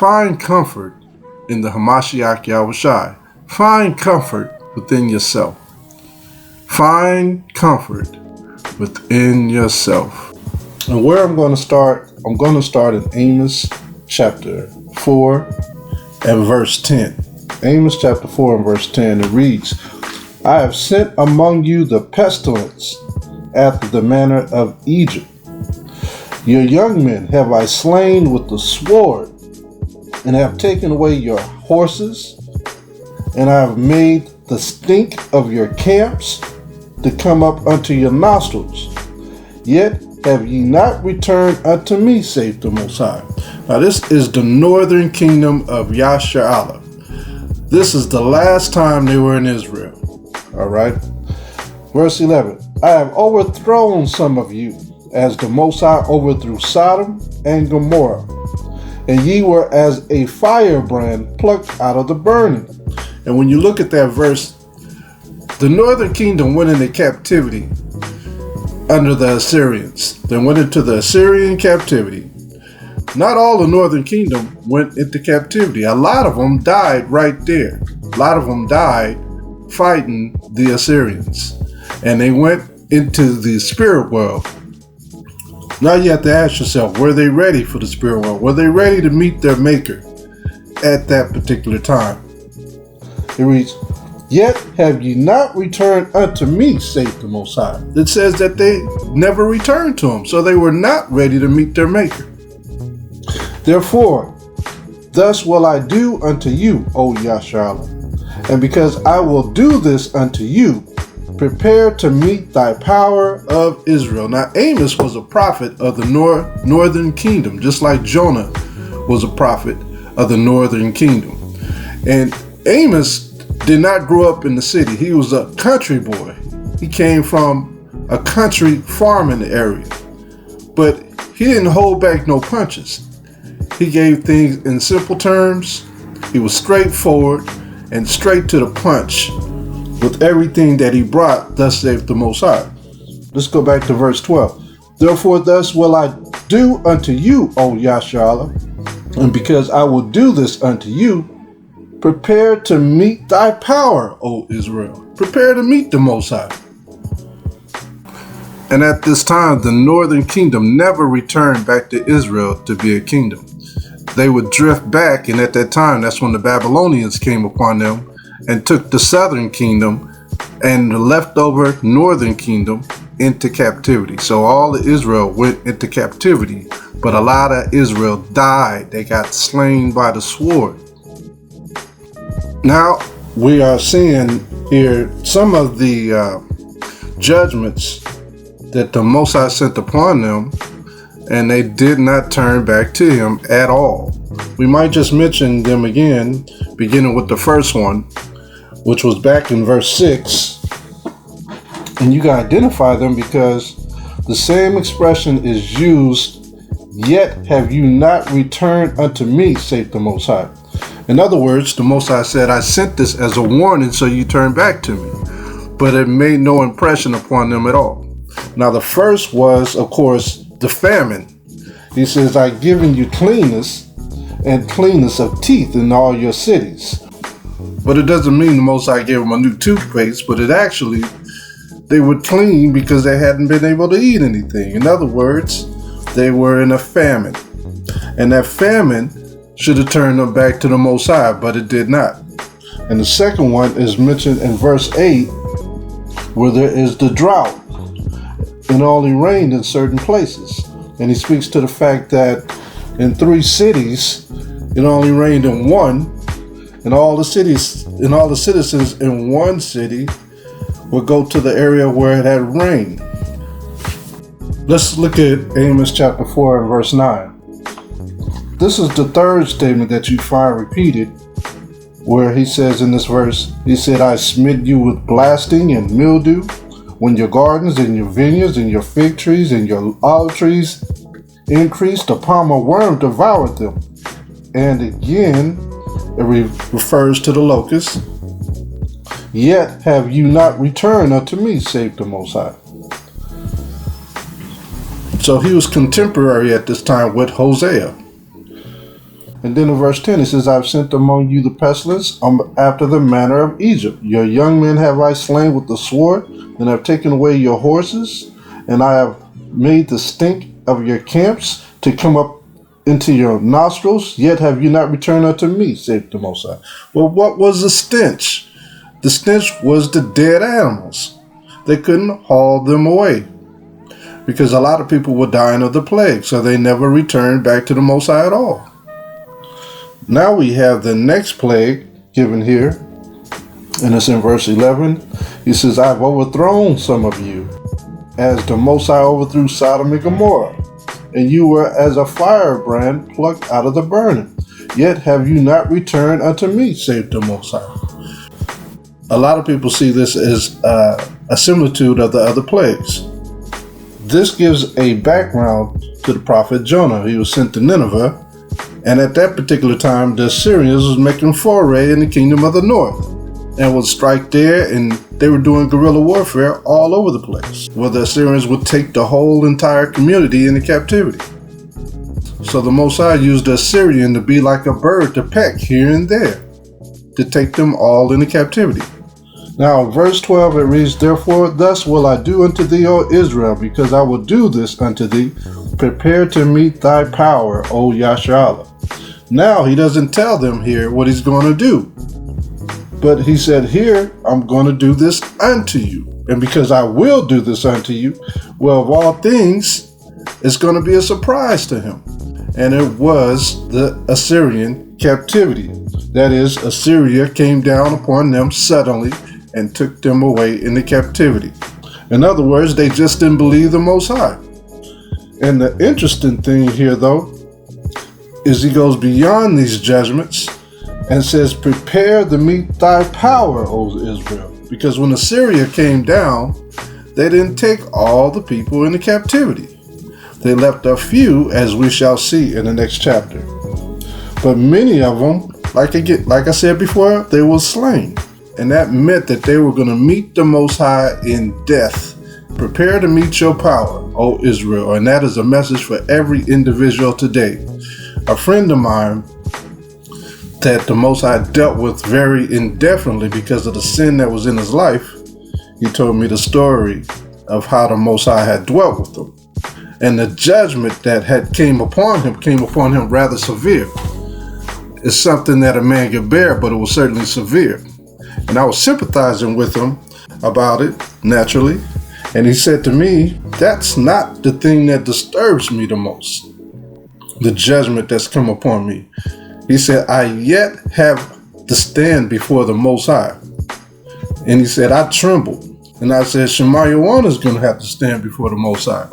find comfort in the Mashayach Yahawashi. Find comfort within yourself. Find comfort within yourself. And where I'm going to start in Amos chapter 4 and verse 10. Amos chapter 4 and verse 10, it reads, I have sent among you the pestilence after the manner of Egypt. Your young men have I slain with the sword, and have taken away your horses, and I have made the stink of your camps to come up unto your nostrils. Yet have ye not returned unto me, saith the Most High. Now this is the northern kingdom of Yasharallah. This is the last time they were in Israel. All right. Verse 11. I have overthrown some of you, as the Most High overthrew Sodom and Gomorrah, and ye were as a firebrand plucked out of the burning. And when you look at that verse, the northern kingdom went into captivity under the Assyrians. They went into the Assyrian captivity. Not all the northern kingdom went into captivity. A lot of them died right there. A lot of them died fighting the Assyrians. And they went into the spirit world. Now you have to ask yourself, were they ready for the spirit world? Were they ready to meet their maker at that particular time? It reads, Yet have ye not returned unto me, saith the Most High. It says that they never returned to him, so they were not ready to meet their maker. Therefore, thus will I do unto you, O Yasharallah, and because I will do this unto you, prepare to meet thy power of Israel. Now, Amos was a prophet of the northern kingdom, just like Jonah was a prophet of the northern kingdom. And Amos did not grow up in the city. He was a country boy. He came from a country farming area. But he didn't hold back no punches. He gave things in simple terms. He was straightforward and straight to the punch with everything that he brought, thus saith the Most High. Let's go back to verse 12. Therefore thus will I do unto you, O Yasharallah, and because I will do this unto you, prepare to meet thy power, O Israel. Prepare to meet the Most High. And at this time, the northern kingdom never returned back to Israel to be a kingdom. They would drift back, and at that time, that's when the Babylonians came upon them and took the southern kingdom and the leftover northern kingdom into captivity. So all of Israel went into captivity, but a lot of Israel died. They got slain by the sword. Now we are seeing here some of the judgments that the Most High sent upon them, and they did not turn back to him at all. We might just mention them again, beginning with the first one, which was back in verse 6. And you can identify them because the same expression is used, yet have you not returned unto me, saith the Most High. In other words, the Most High said, I sent this as a warning so you turn back to me. But it made no impression upon them at all. Now the first was, of course, the famine. He says, I've given you cleanness and cleanness of teeth in all your cities. But it doesn't mean the Most High gave them a new toothpaste, but it actually, they were clean because they hadn't been able to eat anything. In other words, they were in a famine. And that famine should have turned them back to the Most High, but it did not. And the second one is mentioned in verse 8, where there is the drought. It only rained in certain places. And he speaks to the fact that in 3 cities, it only rained in one. And all the citizens in one city would go to the area where it had rained. Let's look at Amos chapter 4 and verse 9. This is the third statement that you find repeated, where he says in this verse, he said, I smit you with blasting and mildew, when your gardens and your vineyards and your fig trees and your olive trees increased, the palmer worm devoured them. And again, it refers to the locust. Yet have you not returned unto me, saith the Most High. So he was contemporary at this time with Hosea. And then in verse 10 it says, I've sent among you the pestilence after the manner of Egypt. Your young men have I slain with the sword, and have taken away your horses, and I have made the stink of your camps to come up into your nostrils, yet have you not returned unto me, saith the Most High. Well, what was the stench? The stench was the dead animals. They couldn't haul them away because a lot of people were dying of the plague, so they never returned back to the Most High at all. Now we have the next plague given here, and it's in verse 11. He says, I've overthrown some of you, as the Most High overthrew Sodom and Gomorrah, and you were as a firebrand plucked out of the burning. Yet have you not returned unto me, saith the Most High. A lot of people see this as a similitude of the other plagues. This gives a background to the prophet Jonah. He was sent to Nineveh, and at that particular time, the Assyrians was making foray in the kingdom of the north, and would strike there, and they were doing guerrilla warfare all over the place, where the Assyrians would take the whole entire community into captivity. So the Most High used the Assyrian to be like a bird to peck here and there, to take them all into captivity. Now, verse 12, it reads, Therefore, thus will I do unto thee, O Israel, because I will do this unto thee. Prepare to meet thy power, O Yasharallah. Now, he doesn't tell them here what he's going to do. But he said, here, I'm going to do this unto you. And because I will do this unto you, well, of all things, it's going to be a surprise to him. And it was the Assyrian captivity. That is, Assyria came down upon them suddenly and took them away into captivity. In other words, they just didn't believe the Most High. And the interesting thing here, though, is he goes beyond these judgments and says, prepare to meet thy power, O Israel. Because when Assyria came down, they didn't take all the people into captivity. They left a few, as we shall see in the next chapter. But many of them, like I said before, they were slain. And that meant that they were going to meet the Most High in death. Prepare to meet your power, O Israel. And that is a message for every individual today. A friend of mine that the Most High dealt with very indefinitely because of the sin that was in his life, he told me the story of how the Most High had dwelt with him. And the judgment that had came upon him rather severe. It's something that a man could bear, but it was certainly severe. And I was sympathizing with him about it, naturally. And he said to me, that's not the thing that disturbs me the most, the judgment that's come upon me. He said, I yet have to stand before the Most High. And he said, I tremble. And I said, Shemayawan is going to have to stand before the Most High.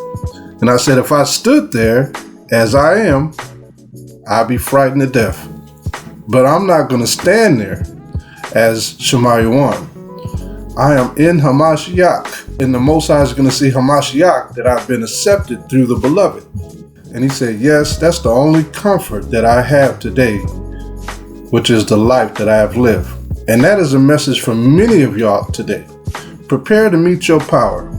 And I said, if I stood there as I am, I'd be frightened to death. But I'm not going to stand there as Shemayawan. I am in Hamashayach, and the Most High is going to see Hamashayach, that I've been accepted through the Beloved. And he said, yes, that's the only comfort that I have today, which is the life that I have lived. And that is a message for many of y'all today. Prepare to meet your power.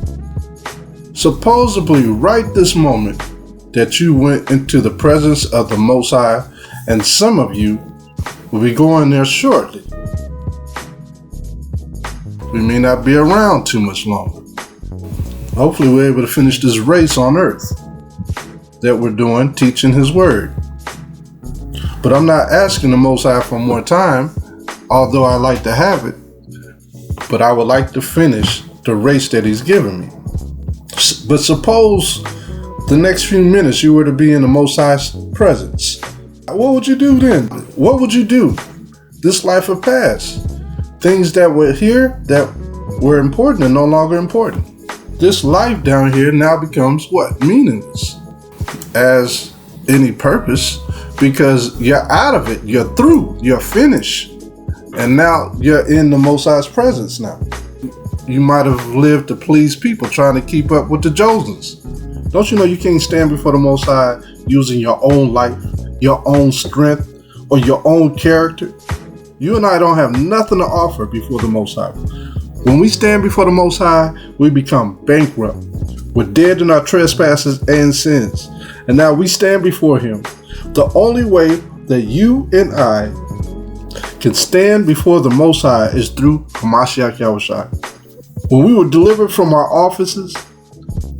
Supposedly, right this moment that you went into the presence of the Most High, and some of you will be going there shortly. We may not be around too much longer. Hopefully we're able to finish this race on earth that we're doing, teaching his word. But I'm not asking the Most High for more time, although I like to have it. But I would like to finish the race that he's given me. But suppose the next few minutes you were to be in the Most High's presence. What would you do then? What would you do? This life will pass. Things that were here that were important are no longer important. This life down here now becomes what? Meaningless as any purpose, because you're out of it. You're through. You're finished. And now you're in the Most High's presence now. You might have lived to please people, trying to keep up with the Josens. Don't you know you can't stand before the Most High using your own life, your own strength, or your own character? You and I don't have nothing to offer before the Most High. When we stand before the Most High, we become bankrupt. We're dead in our trespasses and sins. And now we stand before him. The only way that you and I can stand before the Most High is through Mashayach Yahawashi. When we were delivered from our offices,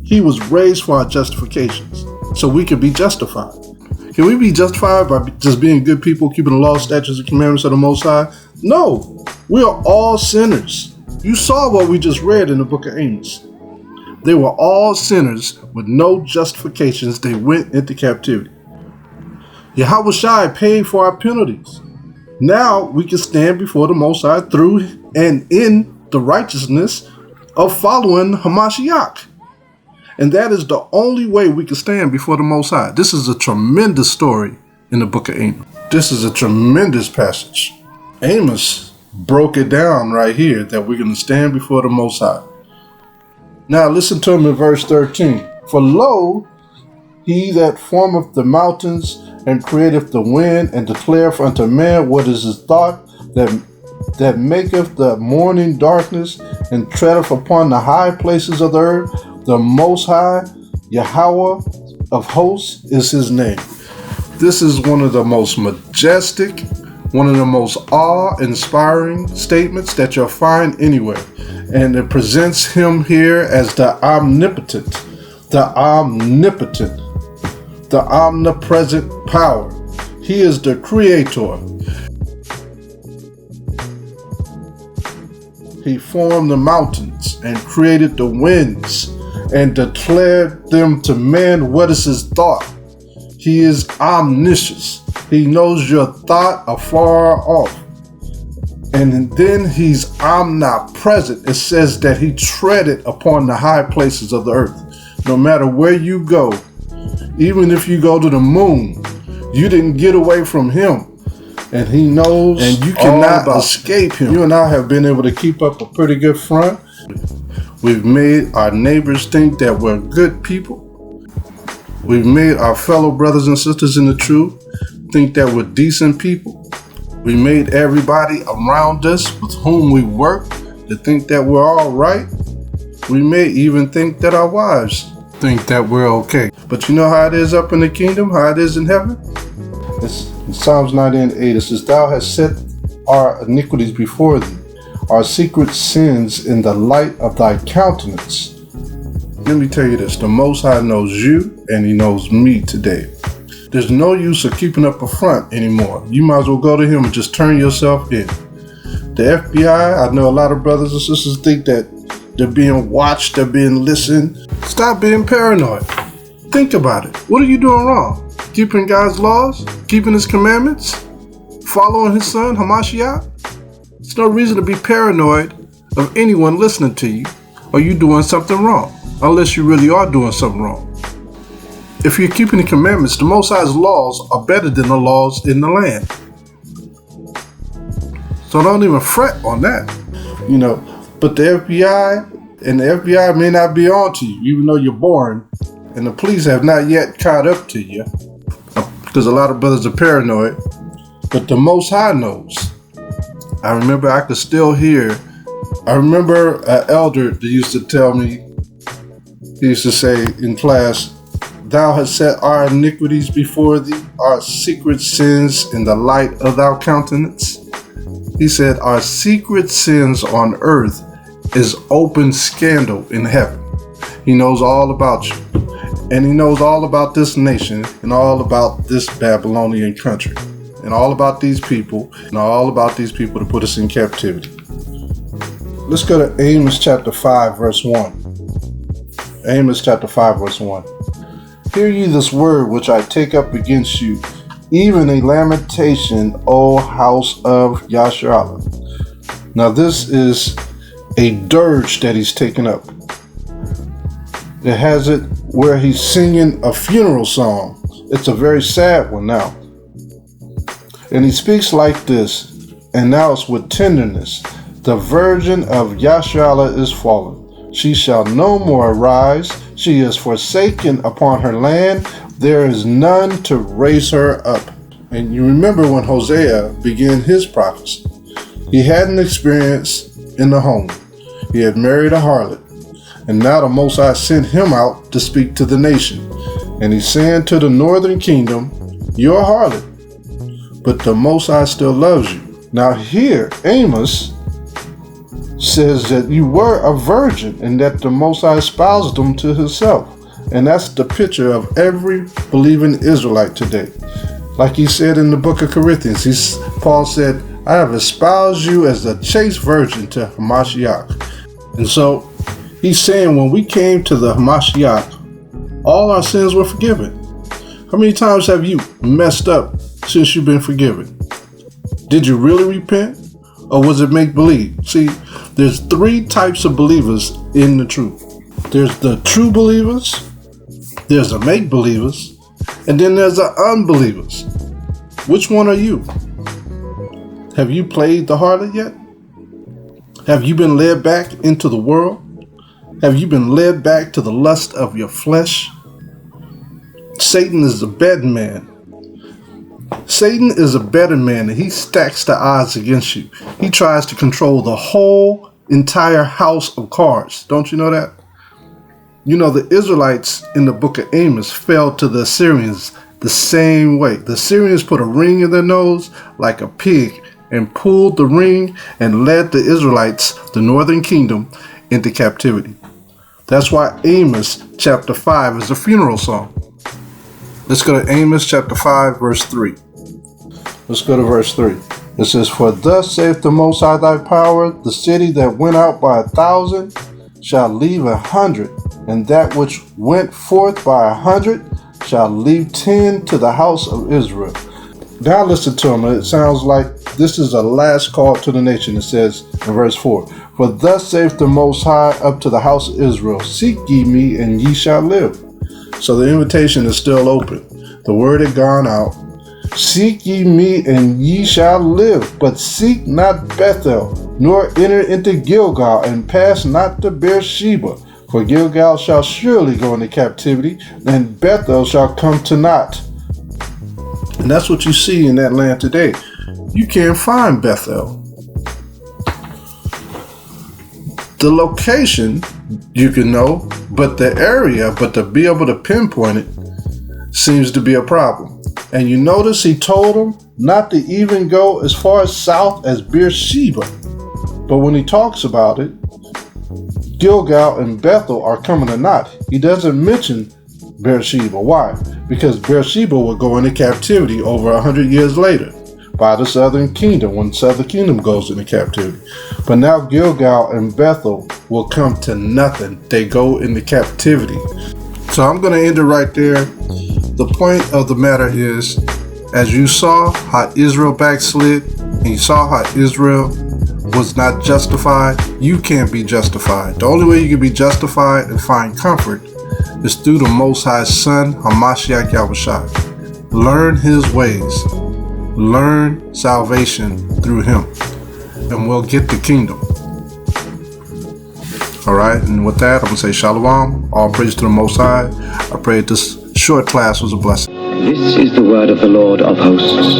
He was raised for our justifications, so we can be justified. Can we be justified by just being good people, keeping the law, statutes, and commandments of the Most High? No, we are all sinners. You saw what we just read in the book of Amos. They were all sinners with no justifications. They went into captivity. Yahawashi paid for our penalties. Now we can stand before the Most High through and in the righteousness of following Mashayach. And that is the only way we can stand before the Most High. This is a tremendous story in the book of Amos. This is a tremendous passage. Amos broke it down right here that we're going to stand before the Most High. Now listen to him in verse 13. For lo, He that formeth the mountains and createth the wind and declareth unto man what is his thought, that maketh the morning darkness and treadeth upon the high places of the earth, the Most High, Yahweh of hosts is His name. This is one of the most majestic, one of the most awe-inspiring statements that you'll find anywhere. And it presents Him here as the omnipotent, the omnipotent, the omnipresent power. He is the creator. He formed the mountains and created the winds and declared them to man what is His thought. He is omniscient. He knows your thought afar off. And then He's omnipresent. It says that He treaded upon the high places of the earth. No matter where you go, even if you go to the moon, you didn't get away from Him. And He knows, and you cannot escape Him. You and I have been able to keep up a pretty good front. We've made our neighbors think that we're good people. We've made our fellow brothers and sisters in the truth think that we're decent people. We made everybody around us with whom we work to think that we're all right. We may even think that our wives think that we're okay. But you know how it is up in the kingdom, how it is in heaven? It's in Psalms 90:8. It says, Thou hast set our iniquities before Thee, our secret sins in the light of Thy countenance. Let me tell you this, the Most High knows you and He knows me today. There's no use of keeping up a front anymore. You might as well go to Him and just turn yourself in. The FBI, I know a lot of brothers and sisters think that they're being watched, they're being listened. Stop being paranoid. Think about it. What are you doing wrong? Keeping God's laws? Keeping His commandments? Following His Son, Hamashiach? There's no reason to be paranoid of anyone listening to you or you doing something wrong, unless you really are doing something wrong. If you're keeping the commandments, the Most High's laws are better than the laws in the land. So don't even fret on that. But the FBI may not be on to you, even though you're born, and the police have not yet caught up to you, because a lot of brothers are paranoid. But the Most High knows. I remember I could still hear. I remember an elder that used to tell me, he used to say in class, Thou hast set our iniquities before Thee, our secret sins in the light of Thy countenance. He said, our secret sins on earth is open scandal in heaven. He knows all about you. And He knows all about this nation and all about this Babylonian country and all about these people and all about these people to put us in captivity. Let's go to Amos chapter 5, verse 1. Amos chapter 5, verse 1. Hear ye this word which I take up against you, even a lamentation, O house of Yasharallah. Now this is a dirge that he's taken up. It has it where he's singing a funeral song. It's a very sad one now. And he speaks like this, and now it's with tenderness. The virgin of Yasharallah is fallen. She shall no more arise. She is forsaken upon her land. There is none to raise her up. And you remember when Hosea began his prophecy. He had an experience in the home. He had married a harlot. And now the Most High sent him out to speak to the nation. And he's saying to the northern kingdom, you're a harlot. but the Most High still loves you. Now here, Amos says that you were a virgin and that the Most High espoused them to himself. And that's the picture of every believing Israelite today. Like he said in the book of Corinthians, Paul said, I have espoused you as a chaste virgin to Mashayach. And so he's saying when we came to the Mashayach, all our sins were forgiven. How many times have you messed up since you've been forgiven? Did you really repent? Or was it make-believe? See, there's three types of believers in the truth. There's the true believers, there's the make-believers, and then there's the unbelievers. Which one are you? Have you played the harlot yet? Have you been led back into the world? Have you been led back to the lust of your flesh? Satan is a bad man. Satan is a better man, and he stacks the odds against you. He tries to control the whole entire house of cards. Don't you know that? You know, the Israelites in the book of Amos fell to the Assyrians the same way. The Assyrians put a ring in their nose like a pig and pulled the ring and led the Israelites, the northern kingdom, into captivity. That's why Amos chapter 5 is a funeral song. Let's go to Amos chapter 5, verse 3. Let's go to verse 3. It says, For thus saith the Most High thy power, the city that went out by 1,000 shall leave 100, and that which went forth by 100 shall leave 10 to the house of Israel. Now listen to him. It sounds like this is a last call to the nation. It says in verse 4, For thus saith the Most High up to the house of Israel, Seek ye me, and ye shall live. So the invitation is still open. The word had gone out. Seek ye me, and ye shall live. But seek not Bethel, nor enter into Gilgal, and pass not to Beersheba. For Gilgal shall surely go into captivity, and Bethel shall come to naught. And that's what you see in that land today. You can't find Bethel. The location you can know, but the area, but to be able to pinpoint it seems to be a problem. And you notice he told them not to even go as far as south as Beersheba. But when he talks about it, Gilgal and Bethel are coming to naught. He doesn't mention Beersheba. Why? Because Beersheba will go into captivity over 100 years later by the southern kingdom, when the southern kingdom goes into captivity. But now Gilgal and Bethel will come to nothing. They go into captivity. So I'm going to end it right there. The point of the matter is, as you saw how Israel backslid, and you saw how Israel was not justified, you can't be justified. The only way you can be justified and find comfort is through the Most High's Son, HAMASHAYACH Yahawashi. Learn his ways. Learn salvation through him, and we'll get the kingdom. Alright, and with that, I'm going to say Shalom. All praise to the Most High. I pray this short class was a blessing. This is the word of the Lord of hosts.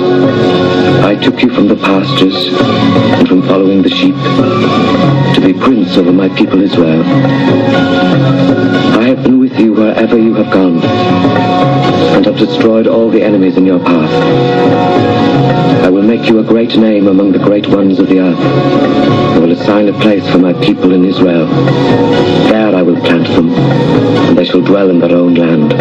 I took you from the pastures and from following the sheep to be prince over my people Israel. I have been with you wherever you have gone, and have destroyed all the enemies in your path. I will make you a great name among the great ones of the earth. I will assign a place for my people in Israel. There I will plant them, and they shall dwell in their own land.